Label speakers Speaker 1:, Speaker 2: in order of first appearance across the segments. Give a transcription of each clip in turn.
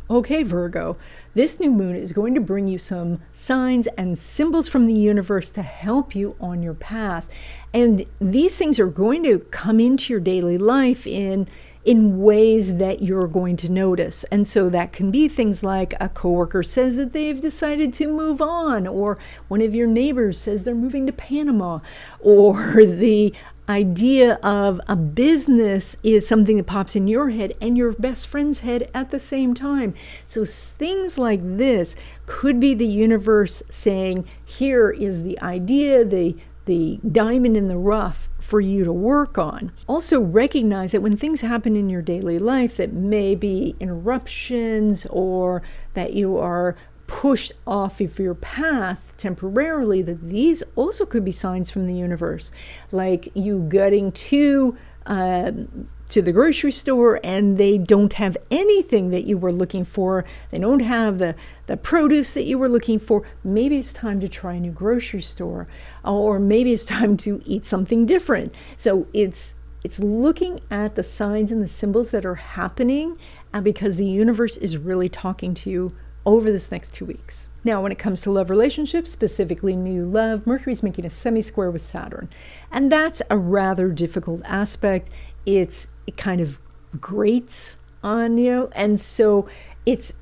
Speaker 1: Okay, Virgo, this new moon is going to bring you some signs and symbols from the universe to help you on your path. And these things are going to come into your daily life in ways that you're going to notice. And so that can be things like a coworker says that they've decided to move on, or one of your neighbors says they're moving to Panama, or the idea of a business is something that pops in your head and your best friend's head at the same time. So things like this could be the universe saying, here is the idea, the diamond in the rough for you to work on. Also recognize that when things happen in your daily life that may be interruptions or that you are pushed off of your path temporarily, that these also could be signs from the universe, like you getting to the grocery store and they don't have anything that you were looking for. They don't have the produce that you were looking for. Maybe it's time to try a new grocery store, or maybe it's time to eat something different. So it's looking at the signs and the symbols that are happening, because the universe is really talking to you over this next 2 weeks. Now, when it comes to love relationships, specifically new love, Mercury's making a semi-square with Saturn. And that's a rather difficult aspect. It kind of grates on you. And so it's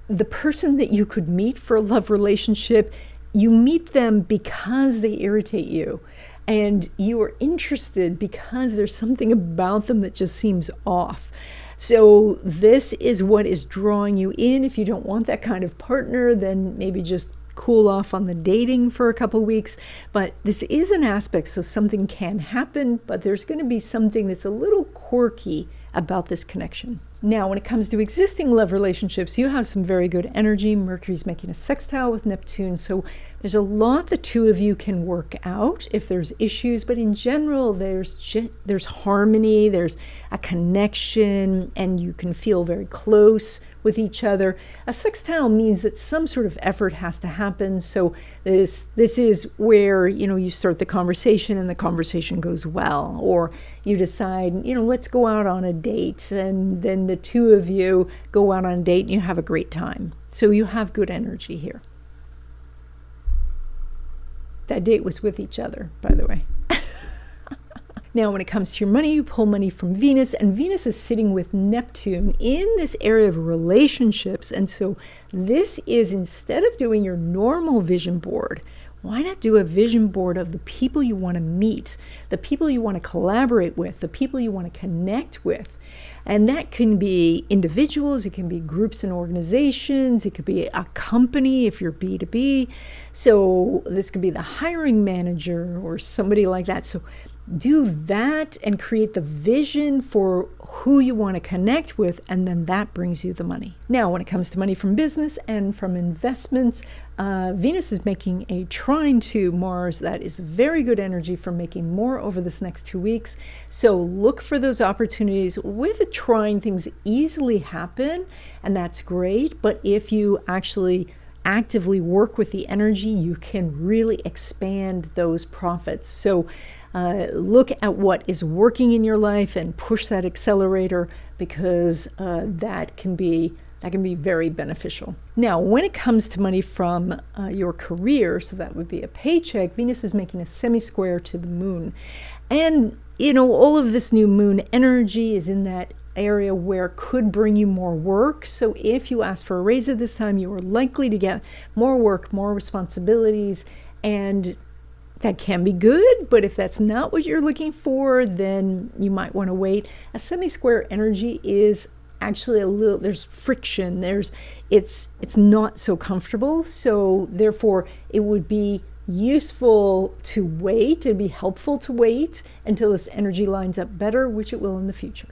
Speaker 1: the person that you could meet for a love relationship. You meet them because they irritate you. And you are interested because there's something about them that just seems off. So this is what is drawing you in. If you don't want that kind of partner, then maybe just cool off on the dating for a couple weeks. But this is an aspect, so something can happen, but there's going to be something that's a little quirky about this connection. Now, when it comes to existing love relationships, you have some very good energy. Mercury's making a sextile with Neptune, so there's a lot the two of you can work out if there's issues, but in general, there's harmony, there's a connection, and you can feel very close with each other. A sextile means that some sort of effort has to happen. So this is where, you start the conversation and the conversation goes well, or you decide, let's go out on a date, and then the two of you go out on a date and you have a great time. So you have good energy here. That date was with each other, by the way. Now, when it comes to your money, you pull money from Venus, and Venus is sitting with Neptune in this area of relationships. And so this is, instead of doing your normal vision board, why not do a vision board of the people you want to meet, the people you want to collaborate with, the people you want to connect with? And that can be individuals, it can be groups and organizations, it could be a company if you're B2B. So this could be the hiring manager or somebody like that. So do that and create the vision for who you want to connect with, and then that brings you the money. Now, when it comes to money from business and from investments, Venus is making a trine to Mars. That is very good energy for making more over this next 2 weeks. So look for those opportunities. With a trine, things easily happen, and that's great. But if you actually actively work with the energy, you can really expand those profits. So look at what is working in your life and push that accelerator, because that can be very beneficial. Now, when it comes to money from your career, so that would be a paycheck, Venus is making a semi-square to the moon. And, all of this new moon energy is in that area where it could bring you more work. So if you ask for a raise at this time, you are likely to get more work, more responsibilities, and that can be good. But if that's not what you're looking for, then you might want to wait. A semi-square energy is actually there's friction, it's not so comfortable. So therefore it would be useful to wait, it'd be helpful to wait until this energy lines up better, which it will in the future.